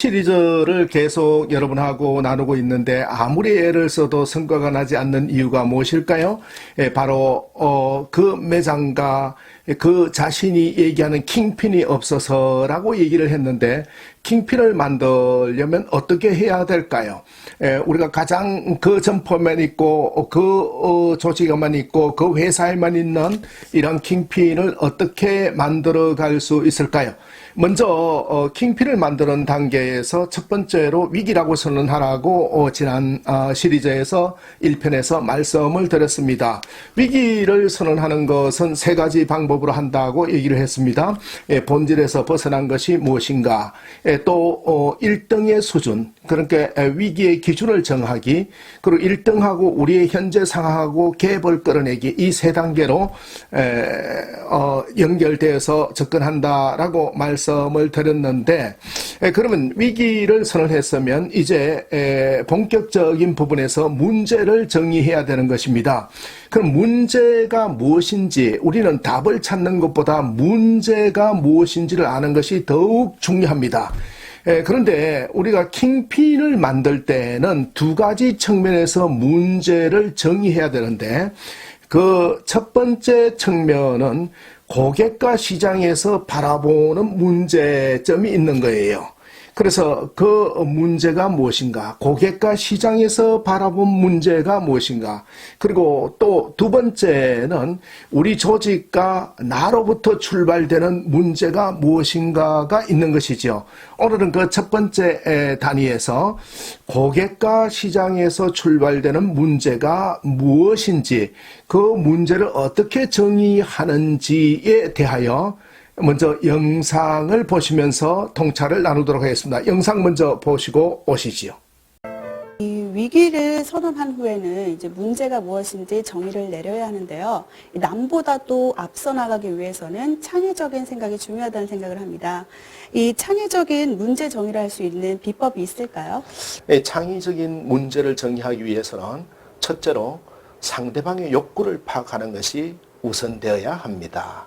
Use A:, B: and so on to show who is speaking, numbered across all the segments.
A: 시리즈를 계속 여러분하고 나누고 있는데 아무리 애를 써도 성과가 나지 않는 이유가 무엇일까요? 바로 그 매장가 그 자신이 얘기하는 킹핀이 없어서라고 얘기를 했는데 킹핀을 만들려면 어떻게 해야 될까요? 우리가 가장 그 점포에만 있고 그 조직에만 있고 그 회사에만 있는 이런 킹핀을 어떻게 만들어 갈 수 있을까요? 먼저 킹핀을 만드는 단계에서 첫 번째로 위기라고 선언하라고 지난 시리즈에서 1편에서 말씀을 드렸습니다. 위기를 선언하는 것은 세 가지 방법으로 한다고 얘기를 했습니다. 본질에서 벗어난 것이 무엇인가, 또 1등의 수준, 그러니까 위기의 기준을 정하기, 그리고 1등하고 우리의 현재 상황하고 갭을 끌어내기, 이 세 단계로 연결되어서 접근한다라고 말씀을 드렸는데, 그러면 위기를 선언했으면 이제 본격적인 부분에서 문제를 정의해야 되는 것입니다. 그럼 문제가 무엇인지, 우리는 답을 찾는 것보다 문제가 무엇인지를 아는 것이 더욱 중요합니다. 그런데 우리가 킹핀을 만들 때는 두 가지 측면에서 문제를 정의해야 되는데, 그 첫 번째 측면은 고객과 시장에서 바라보는 문제점이 있는 거예요. 그래서 그 문제가 무엇인가, 고객과 시장에서 바라본 문제가 무엇인가, 그리고 또 두 번째는 우리 조직과 나로부터 출발되는 문제가 무엇인가가 있는 것이죠. 오늘은 그 첫 번째 단위에서 고객과 시장에서 출발되는 문제가 무엇인지, 그 문제를 어떻게 정의하는지에 대하여 먼저 영상을 보시면서 통찰을 나누도록 하겠습니다. 영상 먼저 보시고 오시지요.
B: 이 위기를 선언한 후에는 이제 문제가 무엇인지 정의를 내려야 하는데요. 남보다도 앞서 나가기 위해서는 창의적인 생각이 중요하다는 생각을 합니다. 이 창의적인 문제 정의를 할 수 있는 비법이 있을까요?
A: 창의적인 문제를 정의하기 위해서는 첫째로 상대방의 욕구를 파악하는 것이 우선되어야 합니다.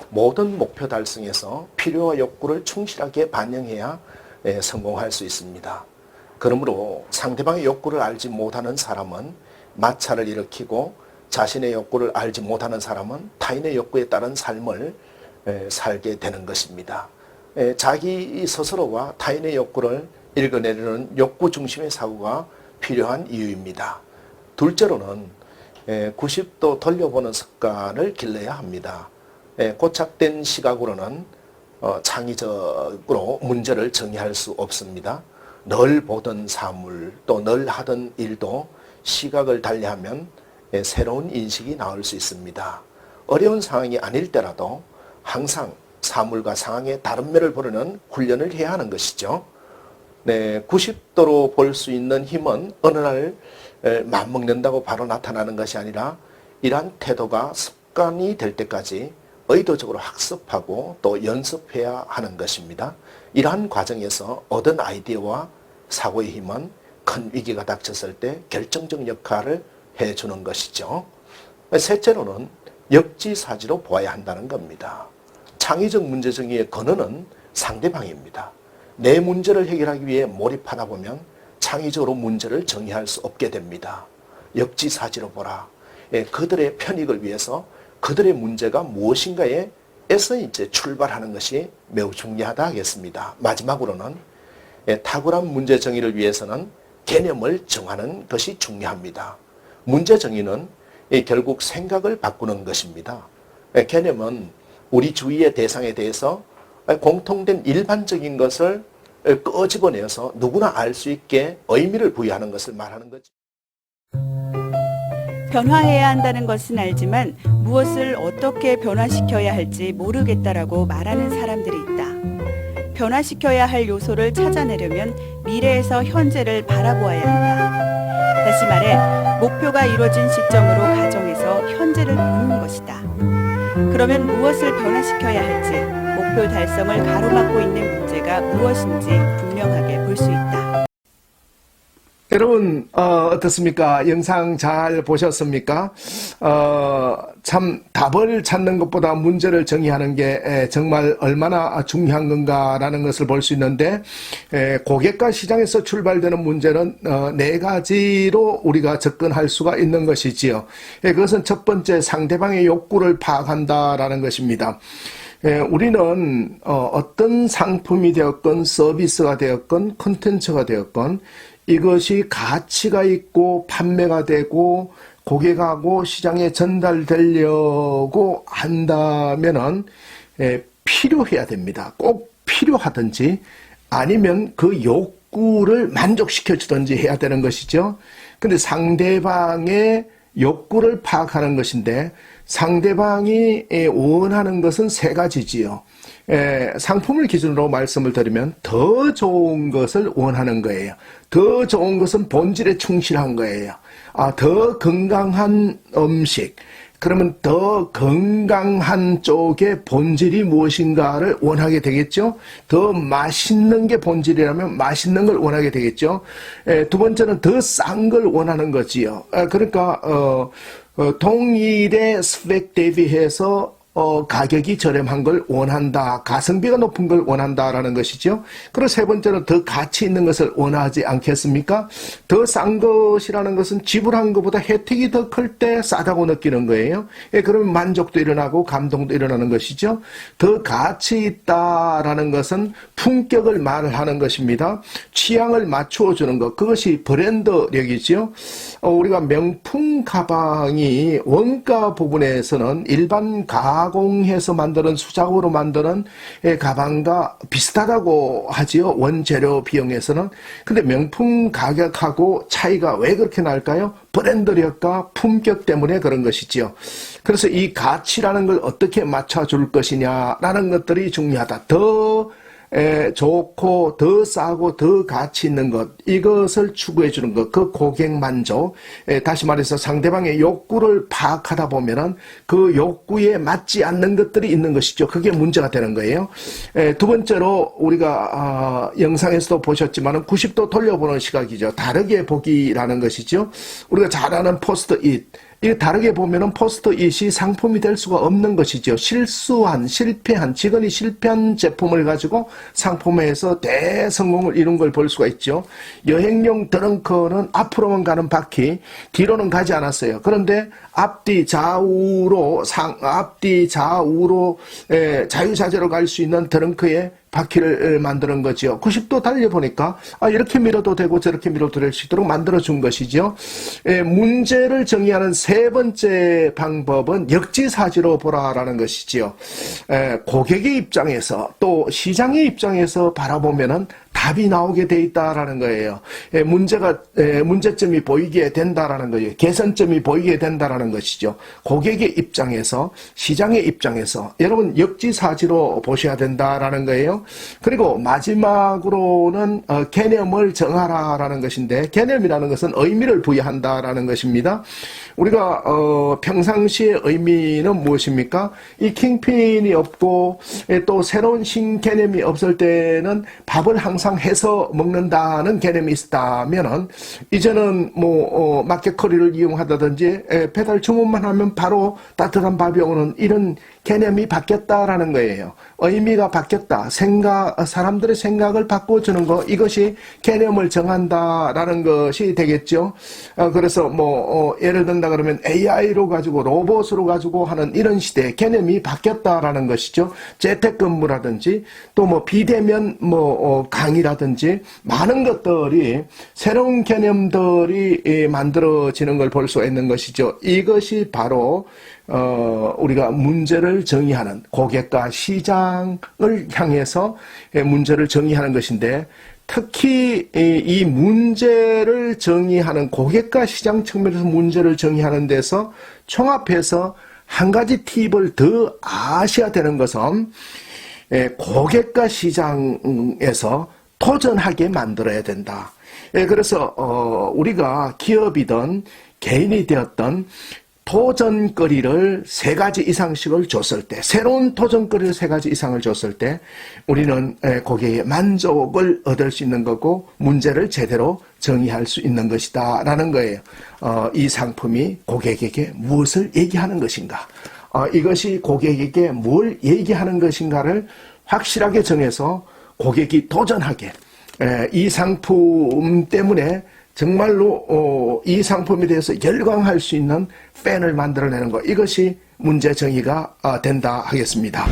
A: 모든 목표 달성에서 필요와 욕구를 충실하게 반영해야 성공할 수 있습니다. 그러므로 상대방의 욕구를 알지 못하는 사람은 마찰을 일으키고, 자신의 욕구를 알지 못하는 사람은 타인의 욕구에 따른 삶을 살게 되는 것입니다. 자기 스스로와 타인의 욕구를 읽어내려는 욕구 중심의 사고가 필요한 이유입니다. 둘째로는 90도 돌려보는 습관을 길러야 합니다. 고착된 시각으로는 창의적으로 문제를 정의할 수 없습니다. 늘 보던 사물, 또 늘 하던 일도 시각을 달리하면 새로운 인식이 나올 수 있습니다. 어려운 상황이 아닐 때라도 항상 사물과 상황의 다른 면을 보려는 훈련을 해야 하는 것이죠. 90도로 볼 수 있는 힘은 어느 날 맘먹는다고 바로 나타나는 것이 아니라, 이러한 태도가 습관이 될 때까지 의도적으로 학습하고 또 연습해야 하는 것입니다. 이러한 과정에서 얻은 아이디어와 사고의 힘은 큰 위기가 닥쳤을 때 결정적 역할을 해주는 것이죠. 셋째로는 역지사지로 보아야 한다는 겁니다. 창의적 문제 정의의 근원은 상대방입니다. 내 문제를 해결하기 위해 몰입하다 보면 창의적으로 문제를 정의할 수 없게 됩니다. 역지사지로 보라. 그들의 편익을 위해서 그들의 문제가 무엇인가에 에서 이제 출발하는 것이 매우 중요하다 하겠습니다. 마지막으로는 탁월한 문제 정의를 위해서는 개념을 정하는 것이 중요합니다. 문제 정의는 결국 생각을 바꾸는 것입니다. 개념은 우리 주위의 대상에 대해서 공통된 일반적인 것을 끄집어내서 누구나 알 수 있게 의미를 부여하는 것을 말하는 거죠.
B: 변화해야 한다는 것은 알지만 무엇을 어떻게 변화시켜야 할지 모르겠다라고 말하는 사람들이 있다. 변화시켜야 할 요소를 찾아내려면 미래에서 현재를 바라보아야 한다. 다시 말해, 목표가 이루어진 시점으로 가정해서 현재를 보는 것이다. 그러면 무엇을 변화시켜야 할지, 목표 달성을 가로막고 있는 문제가 무엇인지 분명하게 볼 수 있다.
A: 여러분 어떻습니까? 영상 잘 보셨습니까? 참 답을 찾는 것보다 문제를 정의하는 게 정말 얼마나 중요한 건가라는 것을 볼 수 있는데, 고객과 시장에서 출발되는 문제는 네 가지로 우리가 접근할 수가 있는 것이지요. 그것은 첫 번째, 상대방의 욕구를 파악한다라는 것입니다. 우리는 어떤 상품이 되었건 서비스가 되었건 콘텐츠가 되었건 이것이 가치가 있고 판매가 되고 고객하고 시장에 전달되려고 한다면은 필요해야 됩니다. 꼭 필요하든지 아니면 그 욕구를 만족시켜 주든지 해야 되는 것이죠. 근데 상대방의 욕구를 파악하는 것인데, 상대방이 원하는 것은 세 가지지요. 상품을 기준으로 말씀을 드리면 더 좋은 것을 원하는 거예요. 더 좋은 것은 본질에 충실한 거예요. 더 건강한 음식, 그러면 더 건강한 쪽의 본질이 무엇인가를 원하게 되겠죠. 더 맛있는 게 본질이라면 맛있는 걸 원하게 되겠죠. 두 번째는 더 싼 걸 원하는 거지요. 그러니까 동일의 스펙 대비해서 가격이 저렴한 걸 원한다. 가성비가 높은 걸 원한다라는 것이죠. 그리고 세 번째는 더 가치 있는 것을 원하지 않겠습니까? 더 싼 것이라는 것은 지불한 것보다 혜택이 더 클 때 싸다고 느끼는 거예요. 그러면 만족도 일어나고 감동도 일어나는 것이죠. 더 가치 있다라는 것은 품격을 말하는 것입니다. 취향을 맞추어 주는 것, 그것이 브랜드력이죠. 우리가 명품 가방이 원가 부분에서는 일반 가공해서 만드는 수작업으로 만드는 가방과 비슷하다고 하지요. 원재료 비용에서는. 근데 명품 가격하고 차이가 왜 그렇게 날까요? 브랜드력과 품격 때문에 그런 것이지요. 그래서 이 가치라는 걸 어떻게 맞춰줄 것이냐라는 것들이 중요하다. 더 좋고 더 싸고 더 가치 있는 것, 이것을 추구해 주는 것, 그 고객 만족. 다시 말해서 상대방의 욕구를 파악하다 보면은 그 욕구에 맞지 않는 것들이 있는 것이죠. 그게 문제가 되는 거예요. 두 번째로 우리가 영상에서도 보셨지만은 90도 돌려보는 시각이죠. 다르게 보기라는 것이죠. 우리가 잘 아는 포스트잇, 이게 다르게 보면은 포스트잇이 상품이 될 수가 없는 것이죠. 실패한, 직원이 실패한 제품을 가지고 상품화해서 대성공을 이룬 걸 볼 수가 있죠. 여행용 트렁크는 앞으로만 가는 바퀴, 뒤로는 가지 않았어요. 그런데 앞뒤 좌우로 자유자재로 갈 수 있는 트렁크에 바퀴를 만드는 거죠. 90도 달려보니까 이렇게 밀어도 되고 저렇게 밀어도 될 수 있도록 만들어준 것이죠. 문제를 정의하는 세 번째 방법은 역지사지로 보라라는 것이지요. 고객의 입장에서 또 시장의 입장에서 바라보면은 답이 나오게 돼 있다라는 거예요. 문제점이 보이게 된다라는 거예요. 개선점이 보이게 된다라는 것이죠. 고객의 입장에서, 시장의 입장에서 여러분 역지사지로 보셔야 된다라는 거예요. 그리고 마지막으로는 개념을 정하라라는 것인데, 개념이라는 것은 의미를 부여한다라는 것입니다. 우리가 평상시의 의미는 무엇입니까? 이 킹핀이 없고 또 새로운 신개념이 없을 때는 밥을 항상 해서 먹는다는 개념이 있다면은, 이제는 마켓커리를 이용하다든지 배달 주문만 하면 바로 따뜻한 밥이 오는 이런 개념이 바뀌었다라는 거예요. 의미가 바뀌었다. 사람들의 생각을 바꿔주는 것, 이것이 개념을 정한다라는 것이 되겠죠. 그래서 예를 든다 그러면 AI로 가지고 로봇으로 가지고 하는 이런 시대, 개념이 바뀌었다라는 것이죠. 재택근무라든지 또 비대면 강의라든지 많은 것들이, 새로운 개념들이 만들어지는 걸 볼 수 있는 것이죠. 이것이 바로 우리가 문제를 정의하는, 고객과 시장을 향해서 문제를 정의하는 것인데, 특히 이 문제를 정의하는, 고객과 시장 측면에서 문제를 정의하는 데서 총합해서 한 가지 팁을 더 아셔야 되는 것은, 고객과 시장에서 도전하게 만들어야 된다. 그래서 우리가 기업이든 개인이 되었던 도전거리를 3가지 이상씩을 줬을 때, 새로운 도전거리를 3가지 이상을 줬을 때 우리는 고객의 만족을 얻을 수 있는 거고 문제를 제대로 정의할 수 있는 것이다 라는 거예요. 이 상품이 고객에게 무엇을 얘기하는 것인가, 이것이 고객에게 뭘 얘기하는 것인가를 확실하게 정해서 고객이 도전하게, 이 상품 때문에 정말로 이 상품에 대해서 열광할 수 있는 팬을 만들어내는 것, 이것이 문제 정의가 된다 하겠습니다.